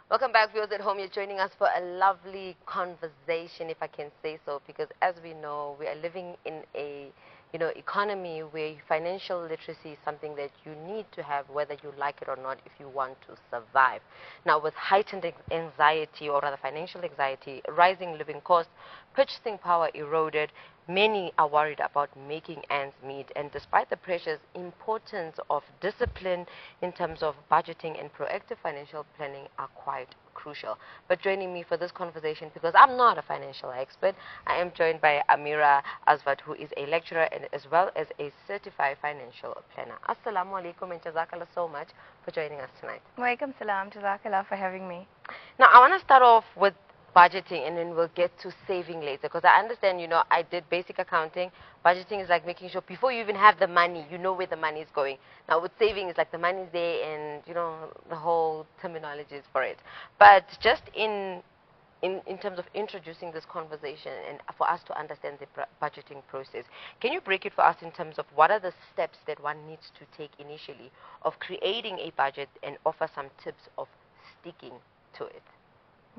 Welcome back, viewers at home. You're joining us for a lovely conversation, if I can say so, because as we know, we are living in a economy where financial literacy is something that you need to have, whether you like it or not, if you want to survive. Now, with heightened anxiety, or rather financial anxiety, rising living costs, purchasing power eroded, many are worried about making ends meet. And despite the pressures, importance of discipline in terms of budgeting and proactive financial planning are quite crucial. But joining me for this conversation, because I'm not a financial expert, I am joined by Amira Asvat, who is a lecturer and as well as a certified financial planner. Assalamu alaikum and jazakallah so much for joining us tonight. Walaikum salam, jazakallah for having me. Now, I want to start off with budgeting, and then we'll get to saving later, because I understand, I did basic accounting. Budgeting is like making sure before you even have the money, you know where the money is going. Now with saving, it's like the money's there, and the whole terminology is for it. But just in terms of introducing this conversation and for us to understand the budgeting process, can you break it for us in terms of what are the steps that one needs to take initially of creating a budget, and offer some tips of sticking to it?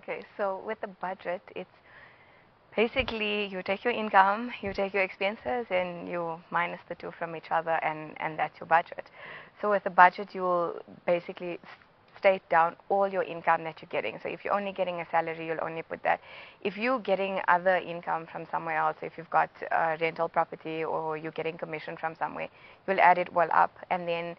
Okay, so with the budget, it's basically you take your income, you take your expenses, and you minus the two from each other, and that's your budget. So with the budget, you will basically state down all your income that you're getting. So if you're only getting a salary, you'll only put that. If you're getting other income from somewhere else, if you've got rental property or you're getting commission from somewhere, you'll add it all up. And then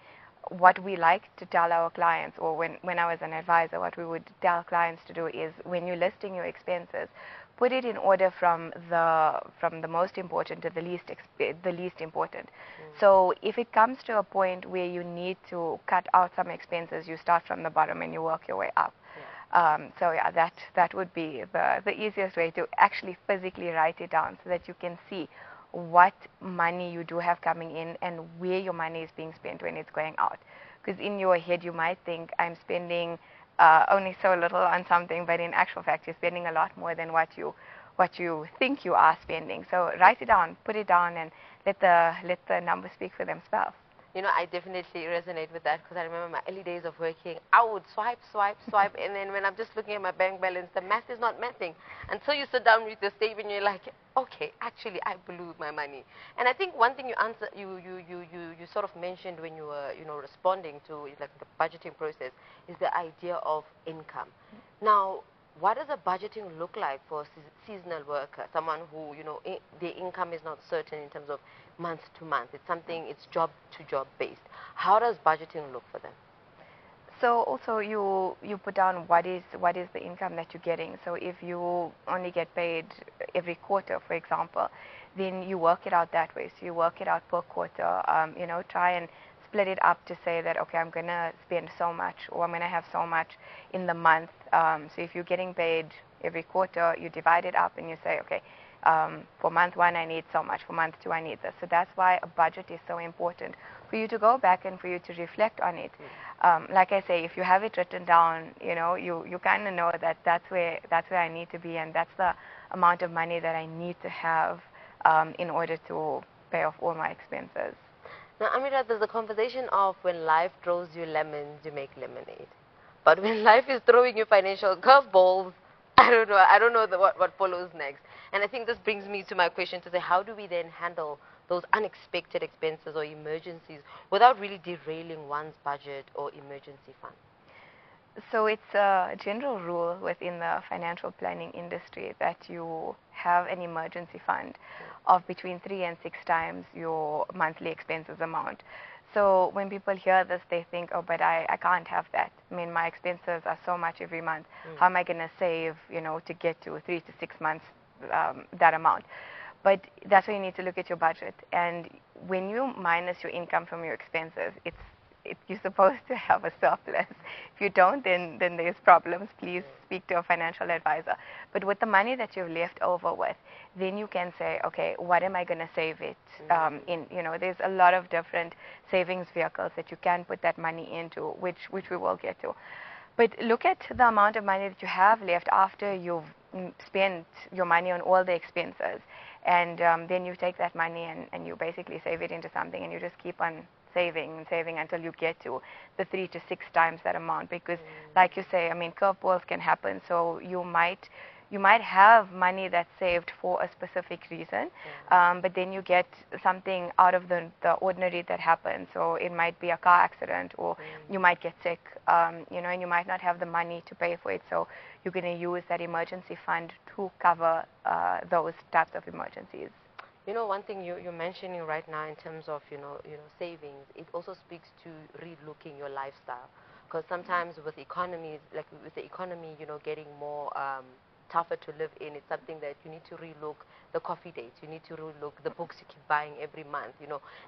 what we like to tell our clients, or when I was an advisor, what we would tell clients to do is, when you're listing your expenses, put it in order from the most important to the least important. So if it comes to a point where you need to cut out some expenses, you start from the bottom and you work your way up. So yeah, that would be the easiest way to actually physically write it down, so that you can see what money you do have coming in and where your money is being spent when it's going out. Because in your head you might think, I'm spending only so little on something, but in actual fact you're spending a lot more than what you think you are spending. So write it down, put it down, and let the numbers speak for themselves. I definitely resonate with that, because I remember my early days of working, I would swipe, and then when I'm just looking at my bank balance, the math is not mathing. Until you sit down with your saving, you're like, okay, actually, I blew my money. And I think one thing you sort of mentioned when you were, responding to like the budgeting process, is the idea of income. Now, what does a budgeting look like for a seasonal worker, someone who, their income is not certain in terms of month to month? It's something, it's job to job based. How does budgeting look for them? So also you put down what is the income that you're getting. So if you only get paid every quarter, for example, then you work it out that way. So you work it out per quarter. Try and split it up to say that, okay, I'm going to spend so much, or I'm going to have so much in the month. So if you're getting paid every quarter, you divide it up and you say, okay, for month one I need so much, for month two I need this. So that's why a budget is so important, for you to go back and for you to reflect on it. Like I say, if you have it written down, you kind of know that that's where I need to be, and that's the amount of money that I need to have in order to pay off all my expenses. Now, Amira, there's a conversation of, when life throws you lemons, you make lemonade. But when life is throwing you financial curveballs, I don't know what follows next. And I think this brings me to my question to say, how do we then handle those unexpected expenses or emergencies without really derailing one's budget or emergency fund? So it's a general rule within the financial planning industry that you have an emergency fund of between 3 and 6 times your monthly expenses amount. So when people hear this, they think, oh, but I can't have that. I mean, my expenses are so much every month. How am I going to save, to get to 3 to 6 months that amount? But that's why you need to look at your budget. And when you minus your income from your expenses, you're supposed to have a surplus. If you don't, then there's problems. Please speak to a financial advisor. But with the money that you've left over with, then you can say, okay, what am I going to save it in? There's a lot of different savings vehicles that you can put that money into, which we will get to. But look at the amount of money that you have left after you've spent your money on all the expenses. And then you take that money and you basically save it into something, and you just keep on saving and saving until you get to the 3 to 6 times that amount. Because, like you say, I mean, curveballs can happen. So you might have money that's saved for a specific reason, but then you get something out of the ordinary that happens. So it might be a car accident, or you might get sick, you know, and you might not have the money to pay for it. So you're going to use that emergency fund to cover those types of emergencies. You know, one thing you're mentioning right now in terms of, savings, it also speaks to relooking your lifestyle. Because sometimes with economies, like with the economy, getting more tougher to live in, it's something that you need to relook the coffee dates, you need to relook the books you keep buying every month,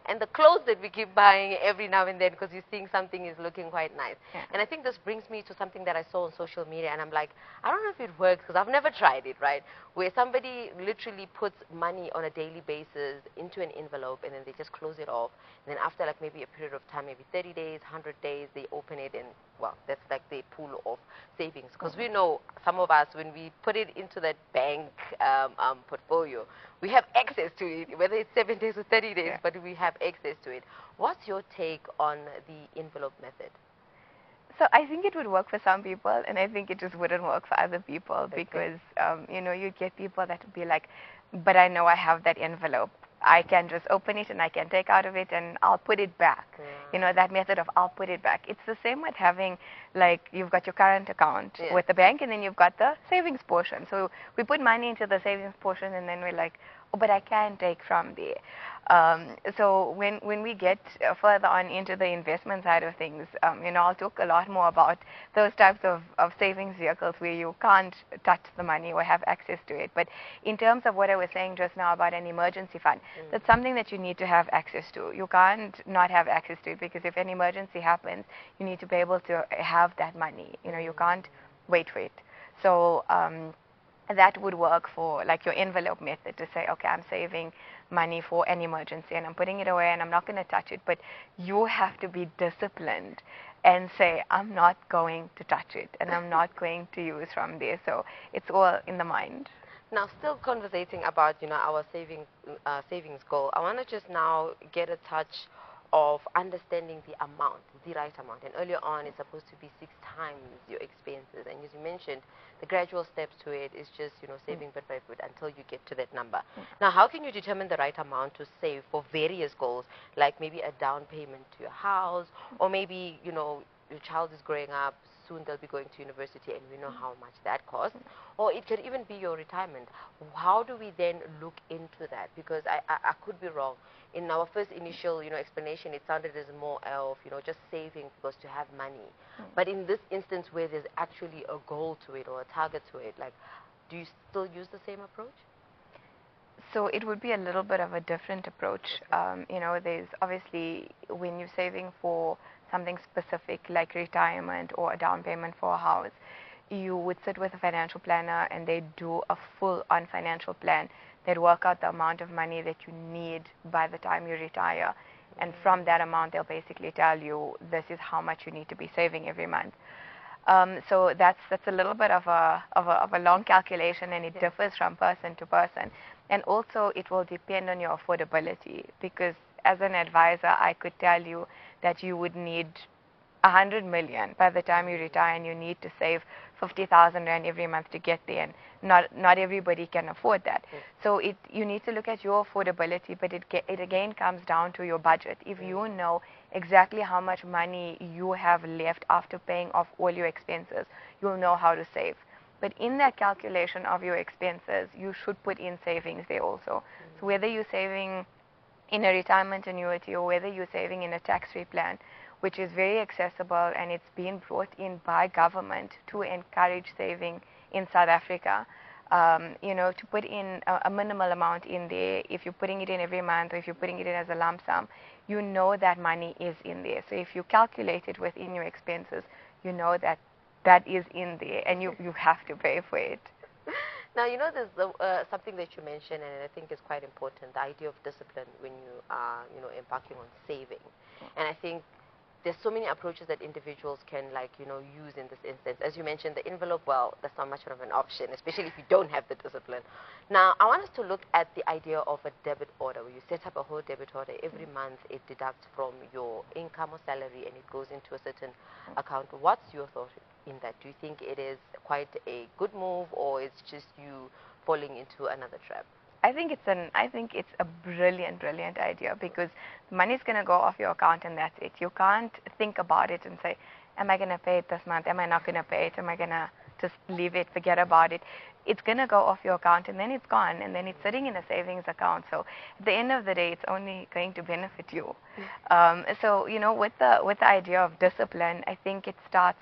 and the clothes that we keep buying every now and then because you're seeing something is looking quite nice. Yeah. And I think this brings me to something that I saw on social media, and I'm like, I don't know if it works because I've never tried it, right? Where somebody literally puts money on a daily basis into an envelope and then they just close it off. And then after like maybe a period of time, maybe 30 days, 100 days, they open it and, well, that's like they pool of savings. Because we know some of us, when we put it into that bank portfolio, we have access to it, whether it's 7 days or 30 days, but we have access to it. What's your take on the envelope method? So I think it would work for some people, and I think it just wouldn't work for other people, because, you get people that would be like, but I know I have that envelope. I can just open it and I can take out of it and I'll put it back. That method of I'll put it back. It's the same with having, like, you've got your current account with the bank and then you've got the savings portion. So we put money into the savings portion and then we're like, oh, but I can take from there. So when we get further on into the investment side of things, I'll talk a lot more about those types of savings vehicles where you can't touch the money or have access to it. But in terms of what I was saying just now about an emergency fund, that's something that you need to have access to. You can't not have access to it, because if an emergency happens, you need to be able to have that money. You can't wait for it. So that would work for like your envelope method, to say, okay, I'm saving money for an emergency and I'm putting it away and I'm not going to touch it. But you have to be disciplined and say, I'm not going to touch it and I'm not going to use from there. So it's all in the mind. Now, still conversating about, our savings goal, I want to just now get a touch of understanding the amount, the right amount. And earlier on, it's supposed to be 6 times your expenses. And as you mentioned, the gradual steps to it is just, saving bit by bit until you get to that number. Now, how can you determine the right amount to save for various goals, like maybe a down payment to your house, or maybe, your child is growing up, soon they'll be going to university, and we know how much that costs. Or it could even be your retirement. How do we then look into that? Because I could be wrong. In our first initial, explanation, it sounded as more of, just saving because to have money. But in this instance where there's actually a goal to it or a target to it, like, do you still use the same approach? So it would be a little bit of a different approach. There's obviously, when you're saving for something specific like retirement or a down payment for a house, you would sit with a financial planner and they do a full-on financial plan. They'd work out the amount of money that you need by the time you retire. And from that amount, they'll basically tell you, this is how much you need to be saving every month. So that's a little bit of a long calculation, and it differs from person to person. And also, it will depend on your affordability, because as an advisor, I could tell you that you would need 100 million by the time you retire, and you need to save 50,000 rand every month to get there, and not everybody can afford that. So you need to look at your affordability, but it again comes down to your budget. If you know exactly how much money you have left after paying off all your expenses, you'll know how to save. But in that calculation of your expenses, you should put in savings there also. So whether you're saving in a retirement annuity or whether you're saving in a tax-free plan, which is very accessible and it's been brought in by government to encourage saving in South Africa, to put in a minimal amount in there. If you're putting it in every month or if you're putting it in as a lump sum, you know that money is in there. So if you calculate it within your expenses, you know that that is in there and you have to pay for it. Now, there's something that you mentioned, and I think is quite important, the idea of discipline when you are, embarking on saving. And I think there's so many approaches that individuals can, like, use in this instance. As you mentioned, the envelope, well, that's not much of an option, especially if you don't have the discipline. Now, I want us to look at the idea of a debit order, where you set up a whole debit order. Every month, it deducts from your income or salary, and it goes into a certain account. What's your thought in that? Do you think it is quite a good move, or it's just you falling into another trap? I think it's a brilliant idea, because the money's going to go off your account and that's it. You can't think about it and say, am I going to pay it this month? Am I not going to pay it? Am I going to just leave it, forget about it? It's going to go off your account, and then it's gone, and then it's sitting in a savings account. So at the end of the day, it's only going to benefit you. So with the idea of discipline, I think it starts.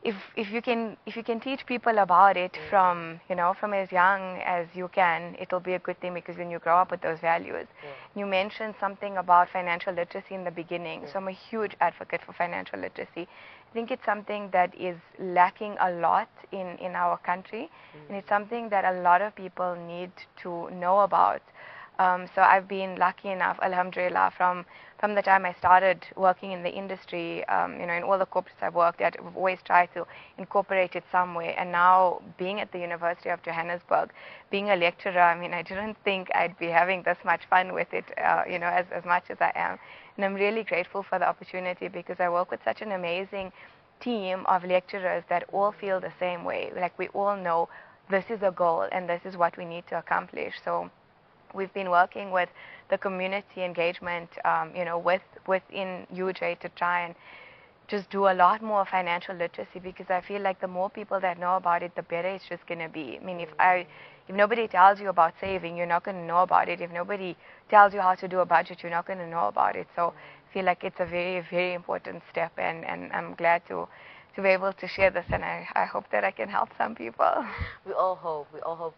If you can teach people about it from as young as you can, it'll be a good thing, because when you grow up with those values. You mentioned something about financial literacy in the beginning, so I'm a huge advocate for financial literacy. I think it's something that is lacking a lot in our country, and it's something that a lot of people need to know about. So I've been lucky enough, alhamdulillah, from the time I started working in the industry, in all the corporates I've worked at, I've always tried to incorporate it somewhere. And now, being at the University of Johannesburg, being a lecturer, I didn't think I'd be having this much fun with it, as much as I am. And I'm really grateful for the opportunity, because I work with such an amazing team of lecturers that all feel the same way. Like, we all know this is a goal and this is what we need to accomplish. So we've been working with the community engagement, within UJ, to try and just do a lot more financial literacy, because I feel like the more people that know about it, the better it's just going to be. If nobody tells you about saving, you're not going to know about it. If nobody tells you how to do a budget, you're not going to know about it. So I feel like it's a very, very important step, and I'm glad to be able to share this, and I hope that I can help some people. We all hope,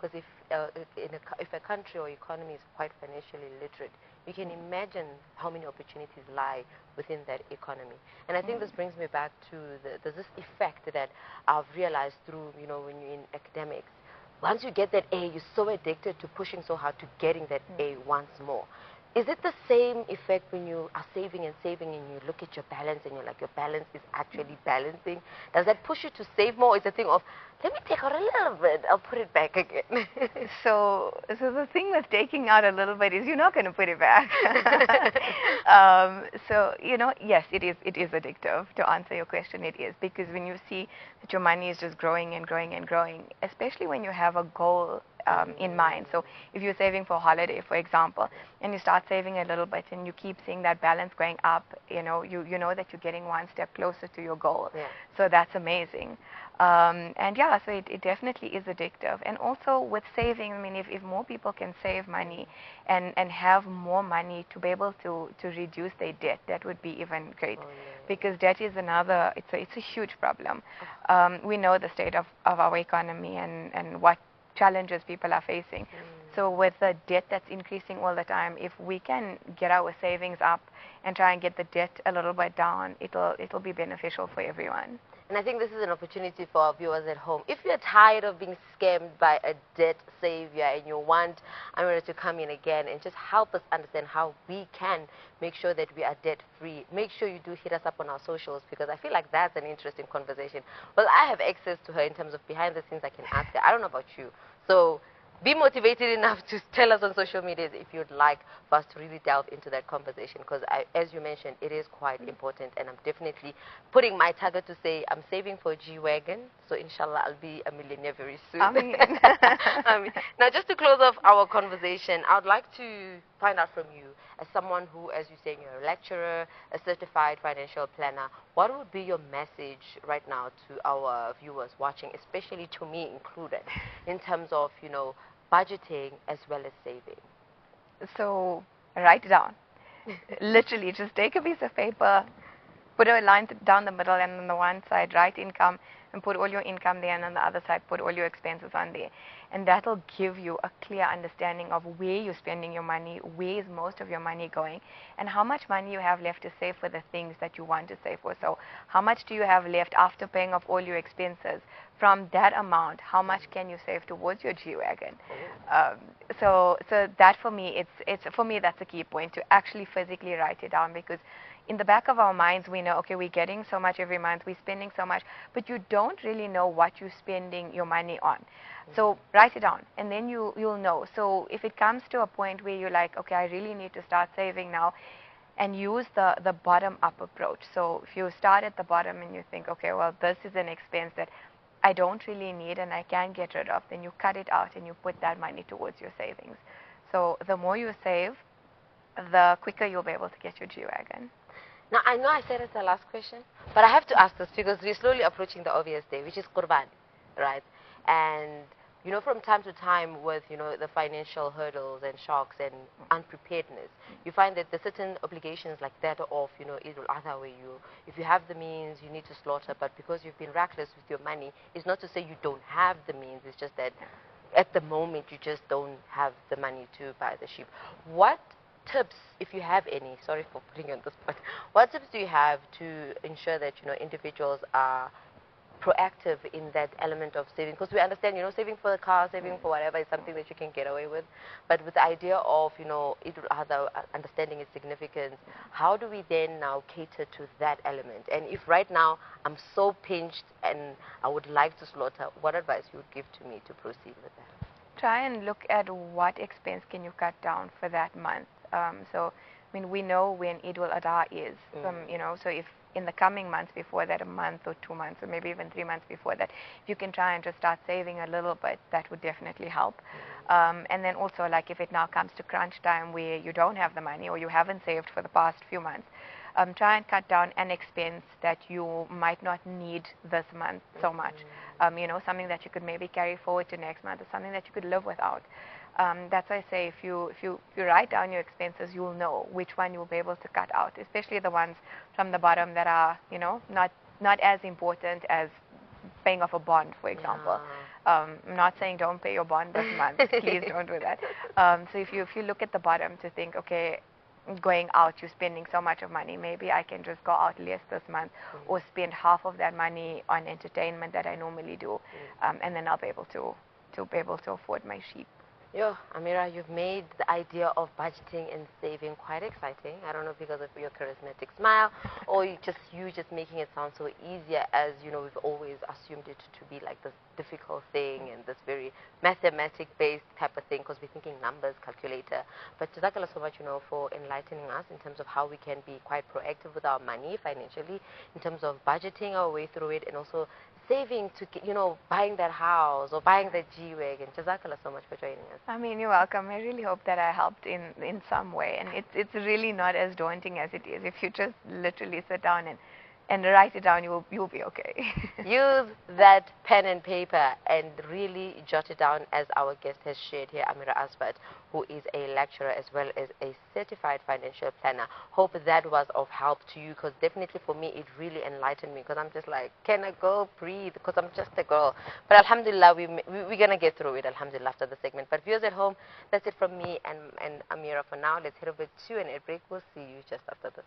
because if a country or economy is quite financially literate, you can imagine how many opportunities lie within that economy. And I think this brings me back to there's this effect that I've realized through, when you're in academics. Once you get that A, you're so addicted to pushing so hard to getting that A once more. Is it the same effect when you are saving and you look at your balance and you're like, your balance is actually balancing? Does that push you to save more? Or is it a thing of, let me take out a little bit, I'll put it back again? So the thing with taking out a little bit is you're not going to put it back. Yes, it is addictive. To answer your question, it is, because when you see that your money is just growing and growing and growing, especially when you have a goal in mind. So if you're saving for a holiday, for example, and you start saving a little bit and you keep seeing that balance going up, you know that you're getting one step closer to your goal. Yeah. So that's amazing. And yeah, so it definitely is addictive. And also with saving, if more people can save money and have more money to be able to reduce their debt, that would be even great. Oh, yeah. Because debt is it's a huge problem. We know the state of our economy and what challenges people are facing. So with the debt that's increasing all the time, if we can get our savings up and try and get the debt a little bit down, it'll be beneficial for everyone. And I think this is an opportunity for our viewers at home. If you're tired of being scammed by a debt savior and you want Amira to come in again and just help us understand how we can make sure that we are debt-free, make sure you do hit us up on our socials, because I feel like that's an interesting conversation. Well, I have access to her in terms of behind the scenes. I can ask her. I don't know about you. So be motivated enough to tell us on social media if you'd like for us to really delve into that conversation, because as you mentioned, it is quite important, and I'm definitely putting my target to say I'm saving for a G-Wagon, so inshallah I'll be a millionaire very soon. Amen. Now, just to close off our conversation, I would like to find out from you, as someone who, as you're saying, you're a lecturer, a certified financial planner, what would be your message right now to our viewers watching, especially to me included, in terms of, budgeting as well as saving? So write it down. Literally, just take a piece of paper, put a line down the middle, and on the one side write income and put all your income there, and on the other side put all your expenses on there. And that'll give you a clear understanding of where you're spending your money, where is most of your money going, and how much money you have left to save for the things that you want to save for. So how much do you have left after paying off all your expenses? From that amount, how much can you save towards your G-Wagon? So that for me, that's a key point, to actually physically write it down, because in the back of our minds, we know, okay, we're getting so much every month, we're spending so much, but you don't really know what you're spending your money on. So write it down, and then you'll know. So if it comes to a point where you're like, okay, I really need to start saving now, and use the bottom-up approach. So if you start at the bottom and you think, okay, well, this is an expense that I don't really need and I can get rid of, then you cut it out and you put that money towards your savings. So the more you save, the quicker you'll be able to get your G-Wagon. Now, I know I said it's the last question, but I have to ask this because we're slowly approaching the obvious day, which is Qurban, right? And, you know, from time to time with, you know, the financial hurdles and shocks and unpreparedness, you find that there's certain obligations like that of, you know, Eid al-Adha where you, if you have the means, you need to slaughter, but because you've been reckless with your money, it's not to say you don't have the means, it's just that at the moment you just don't have the money to buy the sheep. What tips, if you have any, sorry for putting you on the spot, what tips do you have to ensure that, you know, individuals are proactive in that element of saving? Because we understand, you know, saving for the car, saving for whatever is something that you can get away with, but with the idea of, you know, understanding its significance, how do we then now cater to that element? And if right now I'm so pinched and I would like to slaughter, what advice you would give to me to proceed with that? Try and look at what expense can you cut down for that month. So, I mean, we know when Eid al-Adha is, you know, so if in the coming months before that, a month or 2 months or maybe even 3 months before that, if you can try and just start saving a little bit, that would definitely help. And then also, like, if it now comes to crunch time where you don't have the money or you haven't saved for the past few months, try and cut down an expense that you might not need this month so much. You know, something that you could maybe carry forward to next month or something that you could live without. That's why I say if you write down your expenses, you'll know which one you'll be able to cut out, especially the ones from the bottom that are, you know, not as important as paying off a bond, for example. I'm not saying don't pay your bond this month. Please don't do that. So if you look at the bottom to think, okay, going out, you're spending so much of money, maybe I can just go out less this month or spend half of that money on entertainment that I normally do, and then I'll be able to afford my sheep. Yo, Amira, you've made the idea of budgeting and saving quite exciting. I don't know, because of your charismatic smile or you just making it sound so easier, as, you know, we've always assumed it to be like this difficult thing and this very mathematic-based type of thing, because we're thinking numbers, calculator. But jazakallah so much, you know, for enlightening us in terms of how we can be quite proactive with our money financially, in terms of budgeting our way through it, and also saving to, you know, buying that house or buying that G-Wagon. Jazakallah so much for joining us. I mean, you're welcome. I really hope that I helped in some way. And it's really not as daunting as it is. If you just literally sit down and write it down, you'll be okay. Use that pen and paper and really jot it down, as our guest has shared here, Amira Asvat, who is a lecturer as well as a certified financial planner. Hope that was of help to you, because definitely for me it really enlightened me, because I'm just like, can a girl breathe? Because I'm just a girl. But alhamdulillah, we're going to get through it, alhamdulillah, after the segment. But viewers at home, that's it from me and Amira for now. Let's head over to an ad break. We'll see you just after this.